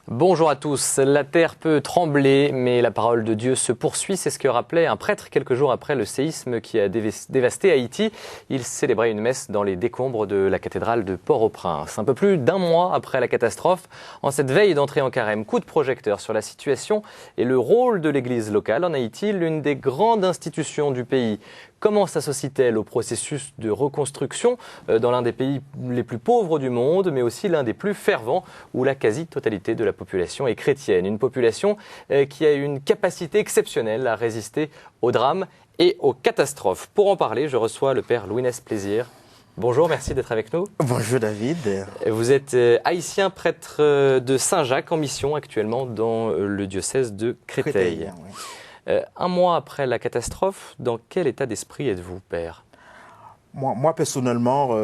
Bonjour à tous. La terre peut trembler, mais la parole de Dieu se poursuit. C'est ce que rappelait un prêtre quelques jours après le séisme qui a dévasté Haïti. Il célébrait une messe dans les décombres de la cathédrale de Port-au-Prince. Un peu plus d'un mois après la catastrophe, en cette veille d'entrée en carême, coup de projecteur sur la situation et le rôle de l'église locale en Haïti, l'une des grandes institutions du pays. Comment s'associe-t-elle au processus de reconstruction dans l'un des pays les plus pauvres du monde, mais aussi l'un des plus fervents, où la quasi-totalité de la population est chrétienne. Une population qui a une capacité exceptionnelle à résister aux drames et aux catastrophes. Pour en parler, je reçois le père Louis-Ness Plaisir. Bonjour, merci d'être avec nous. Bonjour David. Vous êtes haïtien, prêtre de Saint-Jacques, en mission actuellement dans le diocèse de Créteil. Oui. Un mois après la catastrophe, dans quel état d'esprit êtes-vous, père ? Moi personnellement,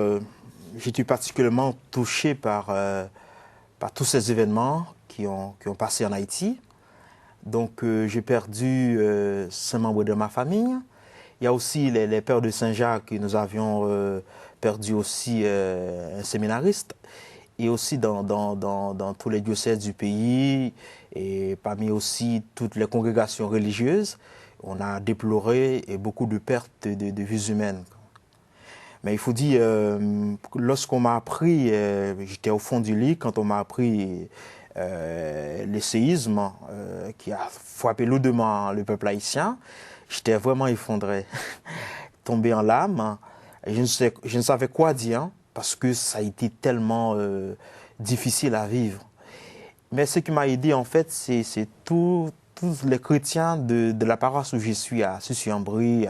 j'étais particulièrement touché par tous ces événements qui ont passé en Haïti. Donc j'ai perdu 5 membres de ma famille. Il y a aussi les pères de Saint-Jacques, nous avions perdu aussi un séminariste. Et aussi dans tous les diocèses du pays, et parmi aussi toutes les congrégations religieuses, on a déploré beaucoup de pertes de vies humaines. Mais il faut dire, lorsqu'on m'a appris, j'étais au fond du lit, quand on m'a appris le séisme qui a frappé lourdement le peuple haïtien, j'étais vraiment effondré, tombé en larmes. Je ne savais quoi dire, parce que ça a été tellement difficile à vivre. Mais ce qui m'a aidé, en fait, c'est tous les chrétiens de la paroisse où je suis, à Sucy-en-Brie,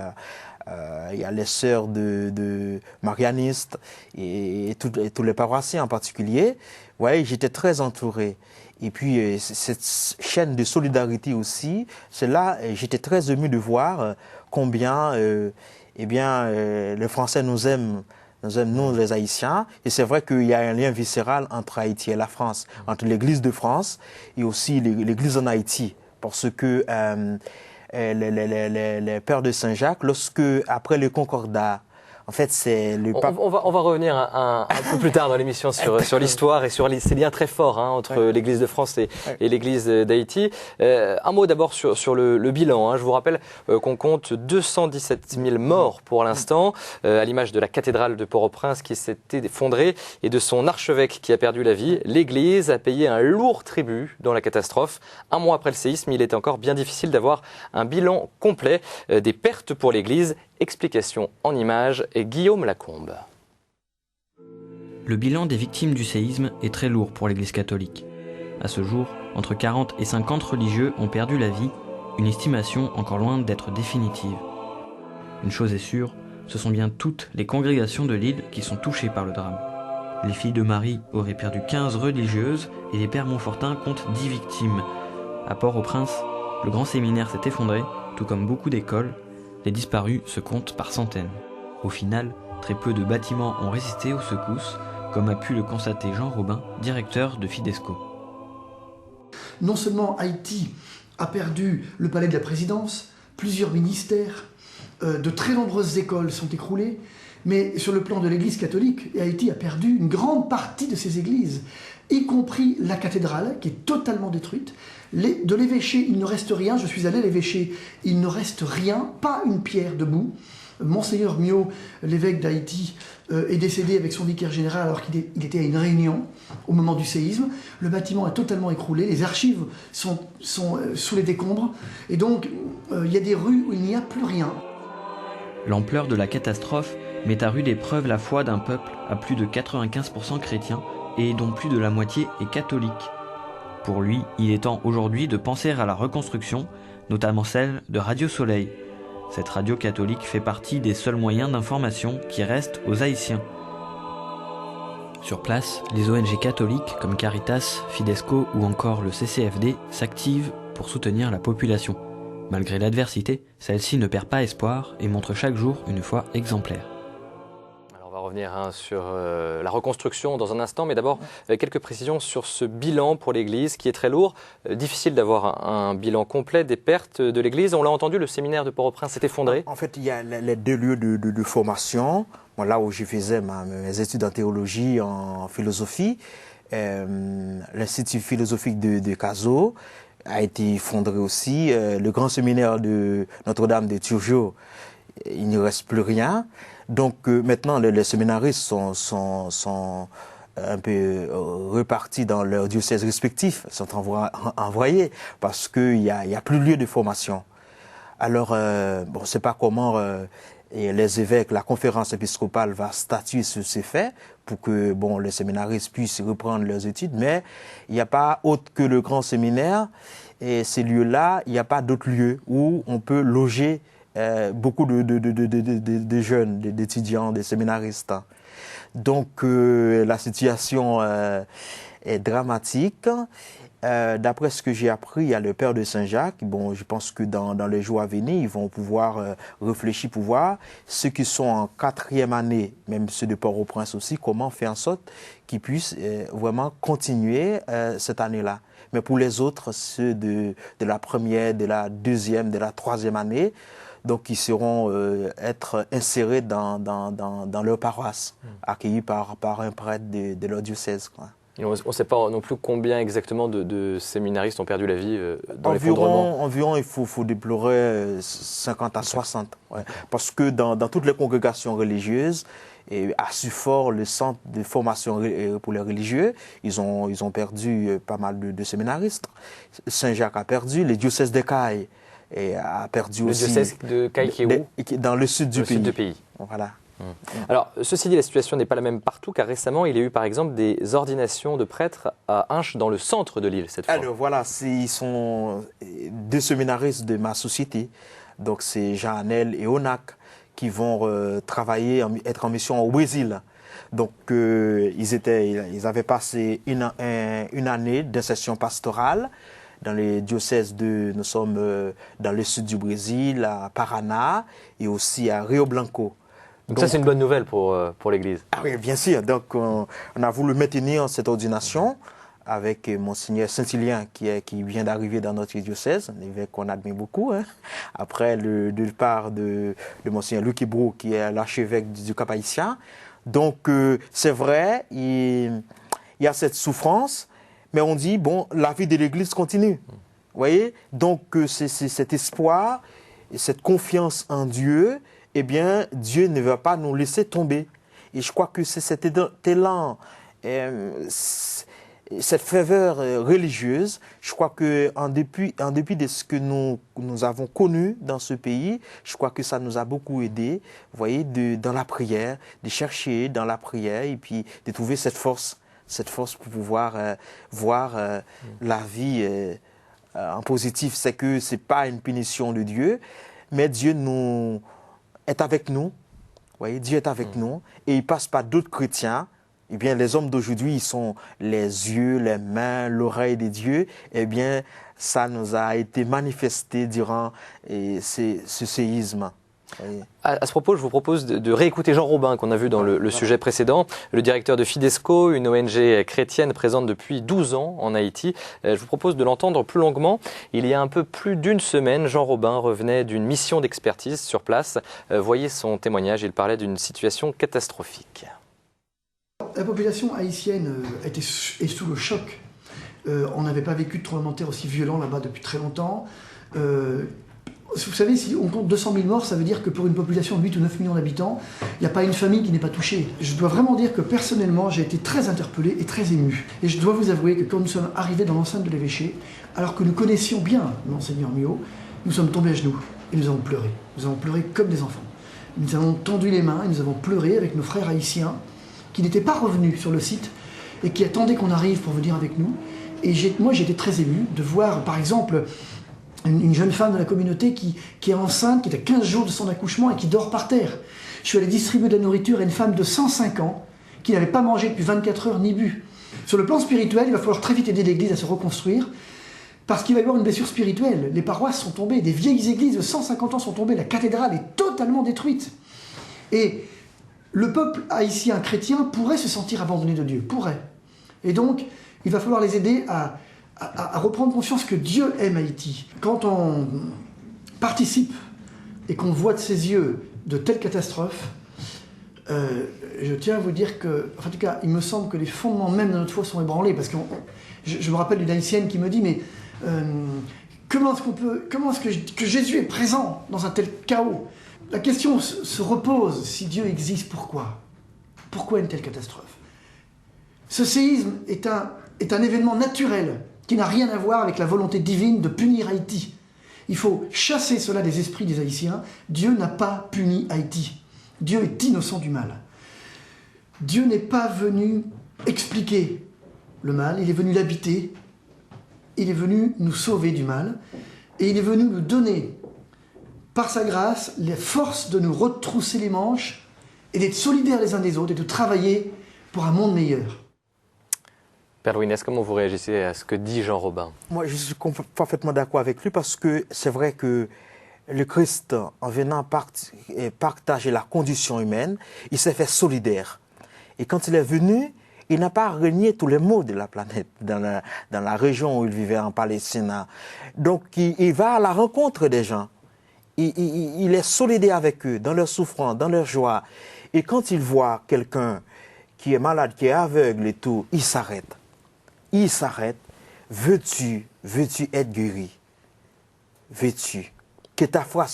il y a les sœurs de marianistes et tous les paroissiens en particulier. Ouais, j'étais très entouré. Et puis, cette chaîne de solidarité aussi, c'est là, j'étais très ému de voir combien les Français nous aiment, nous les Haïtiens. Et c'est vrai qu'il y a un lien viscéral entre Haïti et la France, entre l'Église de France et aussi l'Église en Haïti. Parce que les pères de Saint-Jacques, après le Concordat, en fait, c'est le pape... On va revenir un peu plus tard dans l'émission sur l'histoire et sur ces liens très forts entre l'Église de France et l'Église d'Haïti. Un mot d'abord sur le bilan. Je vous rappelle qu'on compte 217 000 morts pour l'instant, à l'image de la cathédrale de Port-au-Prince qui s'est effondrée et de son archevêque qui a perdu la vie. L'Église a payé un lourd tribut dans la catastrophe. Un mois après le séisme, il est encore bien difficile d'avoir un bilan complet des pertes pour l'Église. Explication en images et Guillaume Lacombe. Le bilan des victimes du séisme est très lourd pour l'Église catholique. À ce jour, entre 40 et 50 religieux ont perdu la vie, une estimation encore loin d'être définitive. Une chose est sûre, ce sont bien toutes les congrégations de l'île qui sont touchées par le drame. Les Filles de Marie auraient perdu 15 religieuses et les Pères Montfortin comptent 10 victimes. À Port-au-Prince, le grand séminaire s'est effondré, tout comme beaucoup d'écoles. Les disparus se comptent par centaines. Au final, très peu de bâtiments ont résisté aux secousses, comme a pu le constater Jean Robin, directeur de Fidesco. Non seulement Haïti a perdu le palais de la présidence, plusieurs ministères, de très nombreuses écoles sont écroulées, mais sur le plan de l'Église catholique, Haïti a perdu une grande partie de ses églises, y compris la cathédrale, qui est totalement détruite. De l'évêché, il ne reste rien. Je suis allé à l'évêché, il ne reste rien, pas une pierre debout. Monseigneur Miot, l'évêque d'Haïti, est décédé avec son vicaire général alors qu'il était à une réunion au moment du séisme. Le bâtiment est totalement écroulé, les archives sont sous les décombres, et donc il y a des rues où il n'y a plus rien. L'ampleur de la catastrophe met à rude épreuve la foi d'un peuple à plus de 95% chrétien et dont plus de la moitié est catholique. Pour lui, il est temps aujourd'hui de penser à la reconstruction, notamment celle de Radio Soleil. Cette radio catholique fait partie des seuls moyens d'information qui restent aux Haïtiens. Sur place, les ONG catholiques comme Caritas, Fidesco ou encore le CCFD s'activent pour soutenir la population. Malgré l'adversité, celle-ci ne perd pas espoir et montre chaque jour une foi exemplaire. Alors on va revenir sur la reconstruction dans un instant, mais d'abord quelques précisions sur ce bilan pour l'Église qui est très lourd. Difficile d'avoir un bilan complet des pertes de l'Église. On l'a entendu, le séminaire de Port-au-Prince s'est effondré. En fait, il y a les deux lieux de formation. Bon, là où je faisais mes études en théologie, en philosophie, l'Institut philosophique de Cazaux a été effondré aussi. Le grand séminaire de Notre-Dame de Turgeau, il ne reste plus rien. Donc maintenant, les séminaristes sont un peu repartis dans leurs diocèses respectifs, sont envoyés parce qu'il n'y a plus lieu de formation. Alors, bon, je ne sais pas comment et les évêques, la conférence épiscopale va statuer sur ces faits pour que bon, les séminaristes puissent reprendre leurs études, mais il n'y a pas autre que le grand séminaire et ces lieux-là, il n'y a pas d'autres lieux où on peut loger beaucoup de jeunes, d'étudiants, des séminaristes. Donc la situation est dramatique. D'après ce que j'ai appris, il y a le père de Saint-Jacques. Bon, je pense que dans les jours à venir, ils vont pouvoir réfléchir pour voir ceux qui sont en 4e année, même ceux de Port-au-Prince aussi, comment faire en sorte qu'ils puissent vraiment continuer cette année-là. Mais pour les autres, ceux de la 1e, de la 2e, de la 3e année, donc ils seront être insérés dans leur paroisse, accueillis par un prêtre de leur diocèse, quoi. Et on ne sait pas non plus combien exactement de séminaristes ont perdu la vie dans l'effondrement. Environ, il faut déplorer 50 à 60. Ouais. Parce que dans toutes les congrégations religieuses, et à Suffort, le centre de formation pour les religieux, ils ont perdu pas mal de séminaristes. Saint-Jacques a perdu, les diocèses de Caille a perdu aussi. Le diocèse de Caille qui est où ? Dans le sud du pays. Voilà. Alors, ceci dit, la situation n'est pas la même partout, car récemment, il y a eu par exemple des ordinations de prêtres à Hinches, dans le centre de l'île, cette fois. Alors voilà, ils sont 2 séminaristes de ma société, donc c'est Jean-Anel et Onak, qui vont travailler, être en mission au Brésil. Donc ils avaient passé une année d'insertion pastorale dans les diocèses nous sommes dans le sud du Brésil, à Paraná et aussi à Rio Branco. Donc ça, c'est une bonne nouvelle pour l'Église. Ah oui, bien sûr. Donc, on a voulu maintenir cette ordination avec Monseigneur Saint-Hilien qui vient d'arriver dans notre diocèse, un évêque qu'on admire beaucoup. Hein. Après le départ de Monseigneur Luc Brou, qui est l'archevêque du Cap-Haïtien. Donc, c'est vrai, il y a cette souffrance, mais on dit, bon, la vie de l'Église continue. Vous voyez ? Donc, c'est cet espoir et cette confiance en Dieu. Eh bien, Dieu ne va pas nous laisser tomber. Et je crois que c'est cet élan, cette ferveur religieuse, je crois qu'en dépit de ce que nous avons connu dans ce pays, je crois que ça nous a beaucoup aidé, vous voyez, dans la prière, de chercher dans la prière et puis de trouver cette force pour pouvoir voir la vie en positif. C'est que ce n'est pas une punition de Dieu, mais Dieu est avec nous, vous voyez, Dieu est avec nous, et il passe par d'autres chrétiens. Eh bien, les hommes d'aujourd'hui, ils sont les yeux, les mains, l'oreille de Dieu. Eh bien, ça nous a été manifesté durant ce séisme. À ce propos, je vous propose de réécouter Jean Robin, qu'on a vu dans le sujet précédent, le directeur de Fidesco, une ONG chrétienne présente depuis 12 ans en Haïti. Je vous propose de l'entendre plus longuement. Il y a un peu plus d'une semaine, Jean Robin revenait d'une mission d'expertise sur place. Voyez son témoignage, il parlait d'une situation catastrophique. La population haïtienne est sous le choc. On n'avait pas vécu de tremblement de terre aussi violent là-bas depuis très longtemps. Vous savez, si on compte 200 000 morts, ça veut dire que pour une population de 8 ou 9 millions d'habitants, il n'y a pas une famille qui n'est pas touchée. Je dois vraiment dire que personnellement, j'ai été très interpellé et très ému. Et je dois vous avouer que quand nous sommes arrivés dans l'enceinte de l'évêché, alors que nous connaissions bien Monseigneur Mio, nous sommes tombés à genoux et nous avons pleuré. Nous avons pleuré comme des enfants. Nous avons tendu les mains et nous avons pleuré avec nos frères haïtiens qui n'étaient pas revenus sur le site et qui attendaient qu'on arrive pour venir avec nous. Et moi, j'étais très ému de voir, par exemple, une jeune femme de la communauté qui est enceinte, qui est à 15 jours de son accouchement et qui dort par terre. Je suis allé distribuer de la nourriture à une femme de 105 ans qui n'avait pas mangé depuis 24 heures ni bu. Sur le plan spirituel, il va falloir très vite aider l'Église à se reconstruire parce qu'il va y avoir une blessure spirituelle. Les paroisses sont tombées, des vieilles églises de 150 ans sont tombées, la cathédrale est totalement détruite. Et le peuple haïtien chrétien pourrait se sentir abandonné de Dieu, pourrait. Et donc, il va falloir les aider à reprendre conscience que Dieu aime Haïti. Quand on participe et qu'on voit de ses yeux de telles catastrophes, je tiens à vous dire que, enfin, en tout cas, il me semble que les fondements même de notre foi sont ébranlés, parce que je me rappelle d'une haïtienne qui me dit, mais comment est-ce que Jésus est présent dans un tel chaos? La question se repose, si Dieu existe, pourquoi? Pourquoi une telle catastrophe? Ce séisme est un événement naturel qui n'a rien à voir avec la volonté divine de punir Haïti. Il faut chasser cela des esprits des Haïtiens. Dieu n'a pas puni Haïti. Dieu est innocent du mal. Dieu n'est pas venu expliquer le mal, il est venu l'habiter, il est venu nous sauver du mal, et il est venu nous donner, par sa grâce, les forces de nous retrousser les manches et d'être solidaires les uns des autres et de travailler pour un monde meilleur. Père Louis Ness, comment vous réagissez à ce que dit Jean Robin? Moi, je suis parfaitement d'accord avec lui parce que c'est vrai que le Christ, en venant partager la condition humaine, il s'est fait solidaire. Et quand il est venu, il n'a pas régné tous les maux de la planète dans la région où il vivait, en Palestine. Donc, il va à la rencontre des gens. Il est solidaire avec eux, dans leur souffrance, dans leur joie. Et quand il voit quelqu'un qui est malade, qui est aveugle et tout, il s'arrête. Il s'arrête. Veux-tu être guéri? Veux-tu que ta foi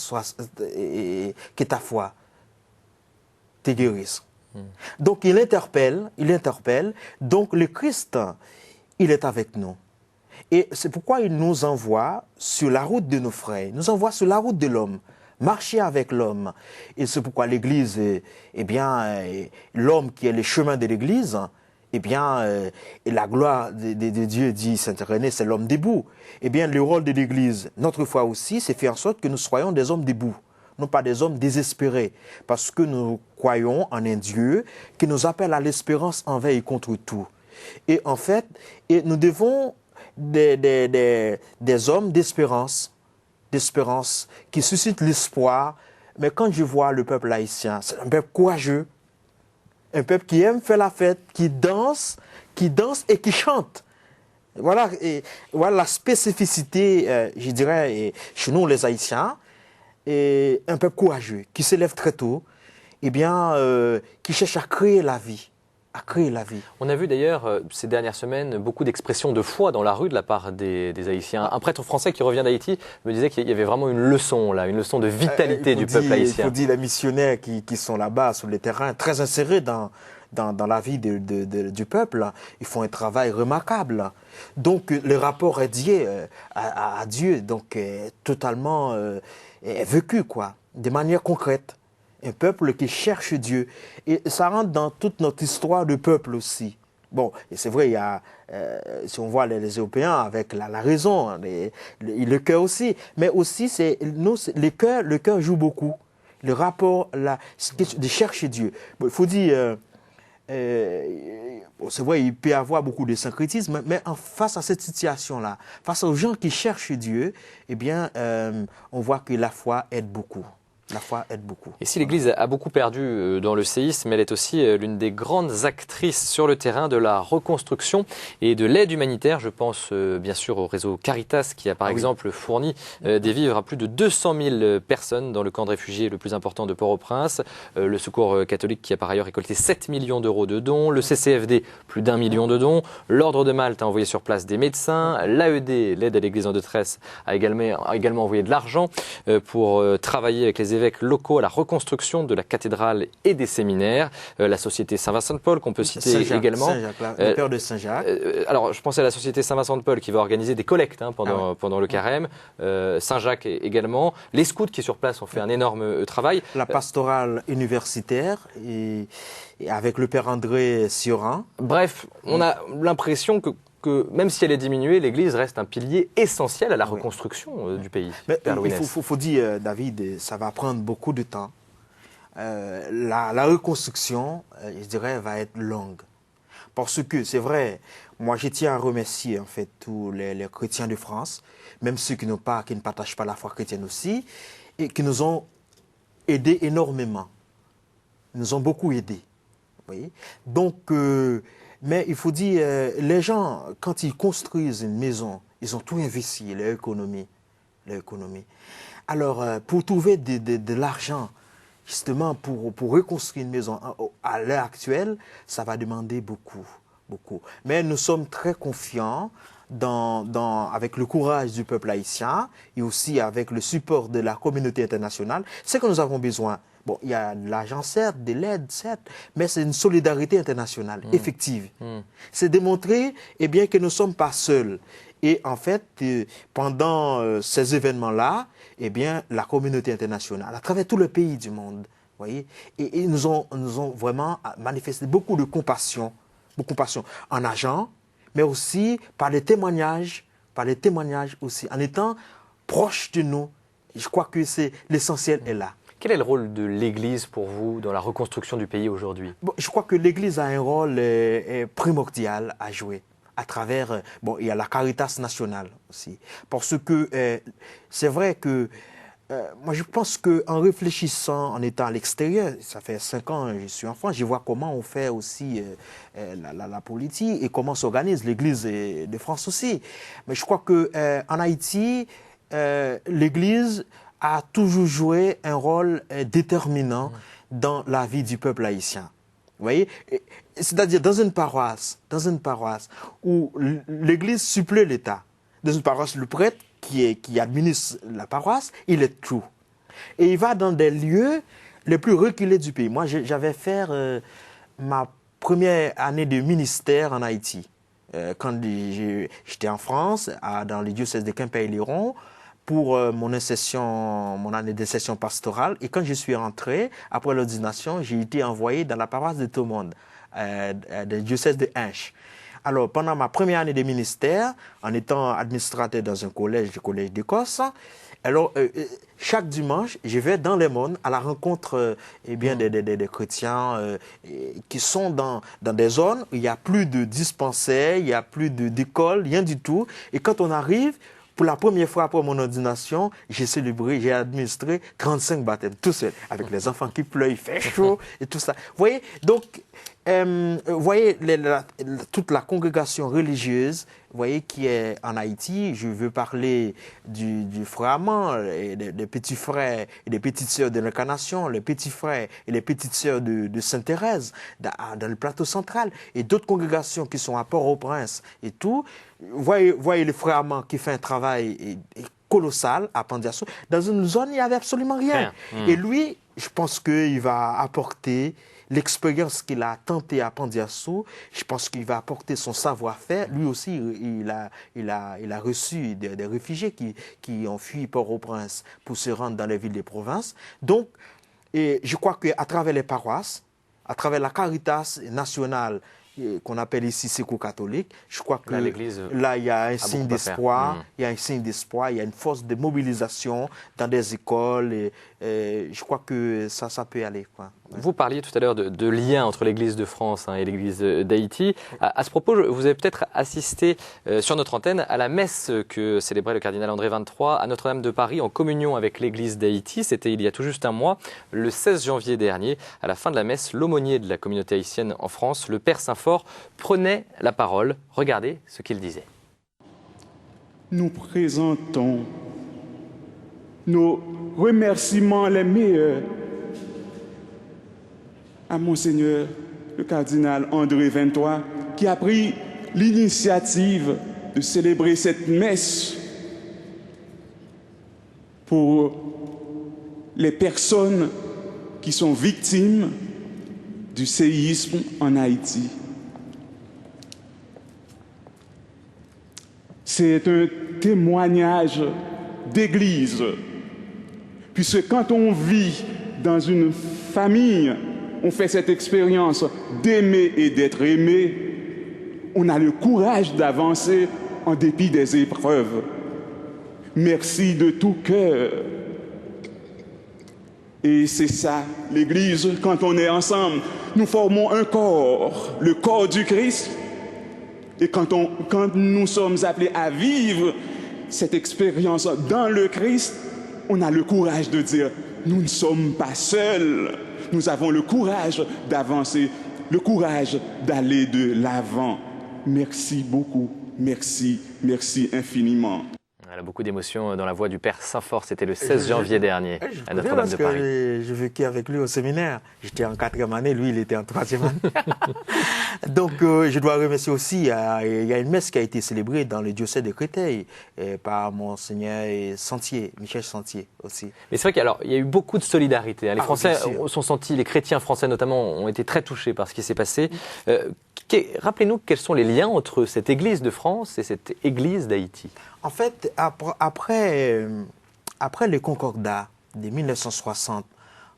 te guérisse? Donc il interpelle. Donc le Christ, il est avec nous. Et c'est pourquoi il nous envoie sur la route de nos frères, il nous envoie sur la route de l'homme, marcher avec l'homme. Et c'est pourquoi l'Église, l'homme qui est le chemin de l'Église, et la gloire de Dieu, dit Saint Irénée, c'est l'homme debout. Le rôle de l'Église, notre foi aussi, c'est faire en sorte que nous soyons des hommes debout, non pas des hommes désespérés, parce que nous croyons en un Dieu qui nous appelle à l'espérance envers et contre tout. Et en fait, nous devons des hommes d'espérance qui suscitent l'espoir. Mais quand je vois le peuple haïtien, c'est un peuple courageux, un peuple qui aime faire la fête, qui danse et qui chante. Voilà la spécificité, je dirais, chez nous les Haïtiens, et un peuple courageux, qui se lève très tôt, qui cherche à créer la vie. On a vu d'ailleurs ces dernières semaines beaucoup d'expressions de foi dans la rue de la part des Haïtiens. Un prêtre français qui revient d'Haïti me disait qu'il y avait vraiment une leçon de vitalité du peuple haïtien. Il faut dire les missionnaires qui sont là-bas sur le terrain, très insérés dans la vie du peuple. Ils font un travail remarquable. Donc le rapport est lié à Dieu, donc totalement vécu, quoi, de manière concrète. Un peuple qui cherche Dieu. Et ça rentre dans toute notre histoire de peuple aussi. Bon, et c'est vrai, il y a, si on voit les Européens avec la raison, le cœur aussi. Mais aussi, le cœur joue beaucoup. Le rapport, de chercher Dieu. Bon, il faut dire, c'est vrai, il peut y avoir beaucoup de syncrétisme, mais face à cette situation-là, face aux gens qui cherchent Dieu, on voit que la foi aide beaucoup. La foi aide beaucoup. Et si l'Église a beaucoup perdu dans le séisme, elle est aussi l'une des grandes actrices sur le terrain de la reconstruction et de l'aide humanitaire. Je pense bien sûr au réseau Caritas qui a par exemple fourni des vivres à plus de 200 000 personnes dans le camp de réfugiés le plus important de Port-au-Prince. Le Secours catholique qui a par ailleurs récolté 7 millions d'euros de dons. Le CCFD, plus d'1 million de dons. L'Ordre de Malte a envoyé sur place des médecins. L'AED, l'aide à l'Église en détresse, a également envoyé de l'argent pour travailler avec les évêques locaux à la reconstruction de la cathédrale et des séminaires. La Société Saint-Vincent-de-Paul, qu'on peut citer également. Saint-Jacques, le père de Saint-Jacques. Alors, je pensais à la Société Saint-Vincent-de-Paul qui va organiser des collectes pendant le carême. Saint-Jacques également. Les scouts qui, sur place, ont fait un énorme travail. La pastorale universitaire et avec le père André Sioran. Bref, on a l'impression que même si elle est diminuée, l'Église reste un pilier essentiel à la reconstruction du pays. Mais il faut dire, David, ça va prendre beaucoup de temps. La reconstruction, je dirais, va être longue. Parce que, c'est vrai, moi je tiens à remercier en fait tous les chrétiens de France, même ceux qui ne partagent pas la foi chrétienne aussi, et qui nous ont aidés énormément. Ils nous ont beaucoup aidés. Vous voyez? Donc, mais il faut dire, les gens, quand ils construisent une maison, ils ont tout investi, leur économie. Alors, pour trouver de l'argent, justement, pour reconstruire une maison à l'heure actuelle, ça va demander beaucoup. Mais nous sommes très confiants avec le courage du peuple haïtien et aussi avec le support de la communauté internationale. C'est que nous avons besoin. Bon, il y a de l'argent, certes, de l'aide, certes, mais c'est une solidarité internationale effective. C'est démontrer que nous ne sommes pas seuls. Et en fait, pendant ces événements-là, la communauté internationale, à travers tous les pays du monde, voyez, et nous ont vraiment manifesté beaucoup de compassion en argent, mais aussi par les témoignages aussi, en étant proches de nous. Je crois que l'essentiel est là. Quel est le rôle de l'Église pour vous dans la reconstruction du pays aujourd'hui? Je crois que l'Église a un rôle primordial à jouer. À travers, il y a la Caritas nationale aussi. Parce que c'est vrai que moi je pense qu'en réfléchissant, en étant à l'extérieur, ça fait 5 ans que je suis en France, je vois comment on fait aussi la politique et comment s'organise l'Église de France aussi. Mais je crois qu'en Haïti, l'Église a toujours joué un rôle déterminant dans la vie du peuple haïtien. Vous voyez? C'est-à-dire dans une paroisse où l'Église supplée l'État, dans une paroisse, le prêtre qui administre la paroisse, il est tout. Et il va dans des lieux les plus reculés du pays. Moi, j'avais fait ma première année de ministère en Haïti. Quand j'étais en France, dans les diocèses de Quimper-Léron, pour mon année de session pastorale. Et quand je suis rentré, après l'ordination, j'ai été envoyé dans la paroisse de Thomonde, du diocèse de Hinche. Alors, pendant ma première année de ministère, en étant administrateur dans un collège, le collège d'Écosse, alors, chaque dimanche, je vais dans les mondes à la rencontre des chrétiens qui sont dans des zones où il n'y a plus de dispensaires, il n'y a plus d'école, rien du tout. Et quand on arrive, pour la première fois après mon ordination, j'ai administré 35 baptêmes, tout seul, avec les enfants qui pleurent, il fait chaud et tout ça. Vous voyez, donc, voyez toute la congrégation religieuse, vous voyez, qui est en Haïti. Je veux parler du frère Amand, des petits frères et des petites sœurs de l'Incarnation, les petits frères et les petites sœurs de Sainte-Thérèse, dans le plateau central, et d'autres congrégations qui sont à Port-au-Prince et tout. Voyez le frère Amand qui fait un travail colossal à Pandiasso. Dans une zone, il n'y avait absolument rien. Et lui, je pense qu'il va apporter l'expérience qu'il a tenté à Pandiasso. Je pense qu'il va apporter son savoir-faire. Lui aussi, il a reçu des réfugiés qui ont fui Port-au-Prince pour se rendre dans les villes des provinces. Donc, je crois qu'à travers les paroisses, à travers la Caritas nationale, qu'on appelle ici Secours catholique, je crois que là, il y a un signe d'espoir, il y a une force de mobilisation dans des écoles, et je crois que ça peut aller, quoi. Vous parliez tout à l'heure de lien entre l'Église de France et l'Église d'Haïti. À ce propos, vous avez peut-être assisté sur notre antenne à la messe que célébrait le cardinal André XXIII à Notre-Dame de Paris en communion avec l'Église d'Haïti. C'était il y a tout juste un mois, le 16 janvier dernier. À la fin de la messe, l'aumônier de la communauté haïtienne en France, le Père Saint-Fort, prenait la parole. Regardez ce qu'il disait. Nous présentons nos remerciements les meilleurs à Monseigneur le cardinal André XXIII, qui a pris l'initiative de célébrer cette messe pour les personnes qui sont victimes du séisme en Haïti. C'est un témoignage d'église, puisque quand on vit dans une famille, on fait cette expérience d'aimer et d'être aimé, on a le courage d'avancer en dépit des épreuves. Merci de tout cœur. Et c'est ça, l'Église, quand on est ensemble, nous formons un corps, le corps du Christ. Et quand nous sommes appelés à vivre cette expérience dans le Christ, on a le courage de dire, nous ne sommes pas seuls. nous avons le courage d'avancer, le courage d'aller de l'avant. Merci beaucoup, merci, merci infiniment. Il a beaucoup d'émotions dans la voix du Père Saint-Fort. C'était le 16 janvier dernier à Notre-Dame de Paris. J'ai vécu avec lui au séminaire. J'étais en 4e année, lui il était en 3e année. Donc je dois remercier aussi, il y a une messe qui a été célébrée dans le diocèse de Créteil par Monseigneur Sentier, Michel Sentier aussi. Mais c'est vrai qu'il y a eu beaucoup de solidarité. Les Français sont sentis, les chrétiens français notamment, ont été très touchés par ce qui s'est passé. Rappelez-nous quels sont les liens entre cette Église de France et cette Église d'Haïti. En fait, après le concordat de 1960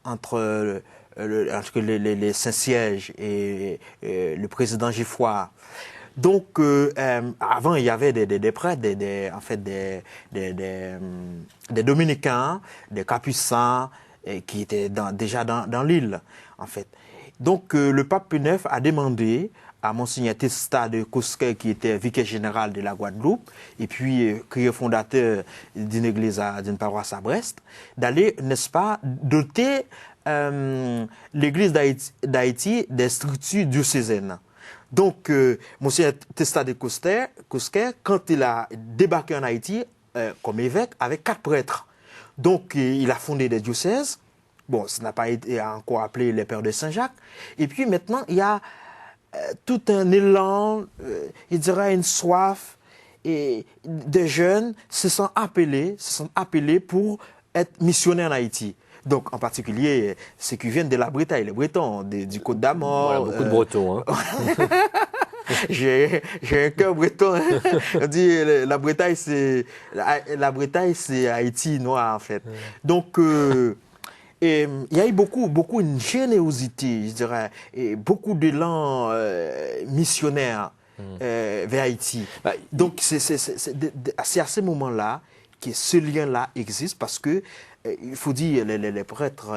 entre les Saint-Sièges et le président Giffroy, donc avant il y avait des prêtres, des dominicains, des capucins qui étaient déjà dans l'île en fait. Donc le pape Pie IX a demandé à Monseigneur Testa de Cosquer, qui était vicaire général de la Guadeloupe, et puis fondateur d'une église, d'une paroisse à Brest, d'aller, n'est-ce pas, doter l'église d'Haïti des structures diocésaines. Donc, Monseigneur Testa de Cosquer, quand il a débarqué en Haïti comme évêque, avec 4 prêtres. Donc, il a fondé des diocèses. Bon, ça n'a pas été encore appelé les Pères de Saint-Jacques. Et puis maintenant, il y a tout un élan, il dirait une soif, et des jeunes se sont appelés pour être missionnaires en Haïti. Donc en particulier ceux qui viennent de la Bretagne, les Bretons, du Côte d'Armor. Voilà, beaucoup de Bretons. Hein. J'ai un cœur breton. Hein. On dit la Bretagne c'est Haïti noir en fait. Donc et il y a eu beaucoup une générosité, je dirais, et beaucoup d'élan missionnaire vers Haïti. Donc c'est à ce moment-là que ce lien-là existe parce que il faut dire les prêtres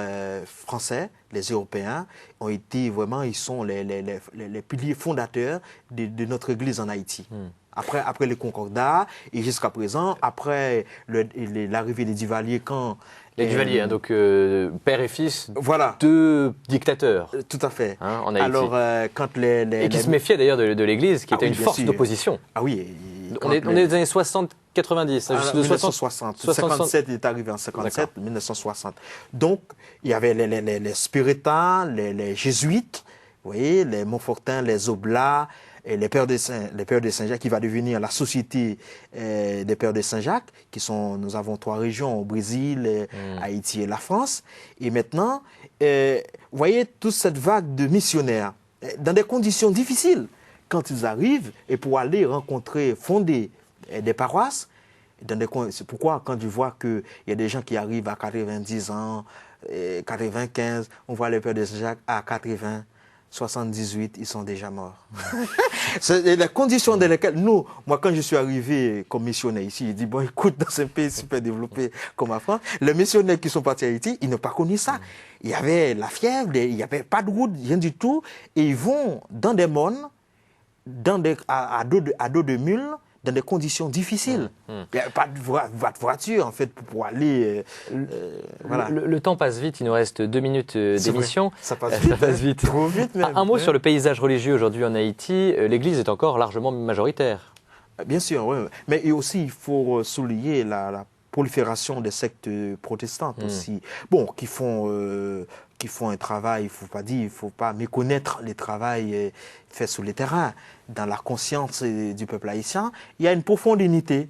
français, les Européens ont été vraiment, ils sont les piliers fondateurs de notre Église en Haïti. Après les concordats et jusqu'à présent, après l'arrivée des Duvalier quand les Duvalier, hein, donc père et fils, voilà. 2 dictateurs. Tout à fait. Hein, en Haïti. Alors, quand et qui se méfiaient d'ailleurs de l'Église, qui était une force d'opposition. Ah oui. On est des années 60-90. 1960. 57, il est arrivé en 57, 1960. Donc, il y avait les spiritains, les jésuites, vous voyez, les Montfortins, les Oblats, et les Pères de Saint-Jacques, qui va devenir la Société des Pères de Saint-Jacques, nous avons 3 régions, au Brésil, Haïti et la France. Et maintenant, vous voyez toute cette vague de missionnaires, dans des conditions difficiles, quand ils arrivent, et pour aller fonder des paroisses, c'est pourquoi quand je vois qu'il y a des gens qui arrivent à 90 ans, 95, on voit les Pères de Saint-Jacques à 80, 78, ils sont déjà morts. C'est les conditions dans lesquelles moi quand je suis arrivé comme missionnaire ici, je dis bon écoute, dans un pays super développé comme la France, les missionnaires qui sont partis à Haïti, ils n'ont pas connu ça. Il y avait la fièvre, il n'y avait pas de route, rien du tout, et ils vont dans des mondes, à dos de mule, dans des conditions difficiles. Il n'y a pas de voiture, en fait, pour aller... voilà. Le temps passe vite, il nous reste 2 minutes d'émission. Ça passe vite. Ça passe vite. Trop vite, même. Un mot sur le paysage religieux aujourd'hui en Haïti. L'Église est encore largement majoritaire. Bien sûr, oui. Mais aussi, il faut souligner la prolifération des sectes protestantes aussi. Bon, qui font un travail, il faut pas méconnaître le travail fait sur le terrain. Dans la conscience du peuple haïtien, il y a une profonde unité.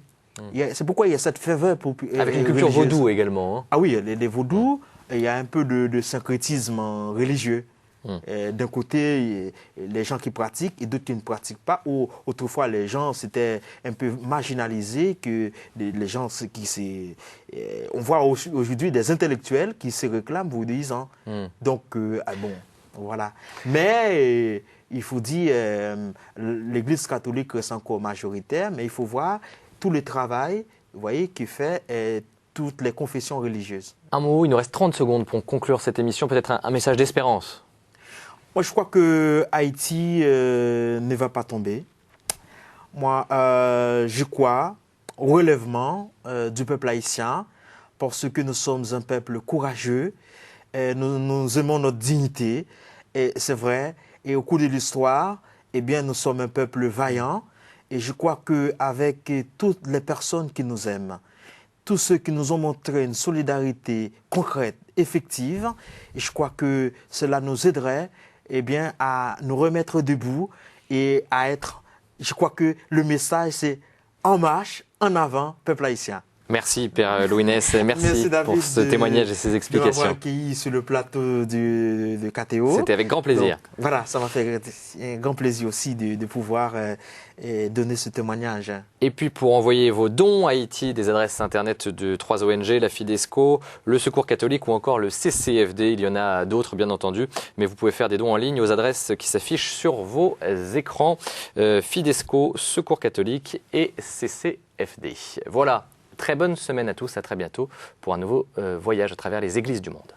C'est pourquoi il y a cette ferveur avec une culture vaudou également. Hein. Ah oui, les vaudous, il y a un peu de syncrétisme religieux. D'un côté, les gens qui pratiquent et d'autres qui ne pratiquent pas. Autrefois, les gens, c'était un peu marginalisé que les gens on voit aujourd'hui des intellectuels qui se réclament bouddhisants. Donc, bon, voilà. Mais il faut dire, l'Église catholique reste encore majoritaire, mais il faut voir tout le travail, vous voyez, qui fait toutes les confessions religieuses. Un mot, il nous reste 30 secondes pour conclure cette émission. Peut-être un message d'espérance. Moi, je crois que Haïti ne va pas tomber. Moi, je crois au relèvement du peuple haïtien parce que nous sommes un peuple courageux nous aimons notre dignité, et c'est vrai. Et au cours de l'histoire, eh bien, nous sommes un peuple vaillant. Et je crois qu'avec toutes les personnes qui nous aiment, tous ceux qui nous ont montré une solidarité concrète, effective, et je crois que cela nous aiderait eh bien, à nous remettre debout et à être... Je crois que le message, c'est en marche, en avant, peuple haïtien. Merci Père Louis Ness, merci David pour ce témoignage et ces explications. De m'avoir accueilli sur le plateau de KTO. C'était avec grand plaisir. Donc, voilà, ça m'a fait un grand plaisir aussi de pouvoir donner ce témoignage. Et puis pour envoyer vos dons à Haïti, des adresses internet de 3 ONG, la Fidesco, le Secours catholique ou encore le CCFD, il y en a d'autres bien entendu, mais vous pouvez faire des dons en ligne aux adresses qui s'affichent sur vos écrans, Fidesco, Secours catholique et CCFD. Voilà. Très bonne semaine à tous, à très bientôt pour un nouveau voyage à travers les églises du monde.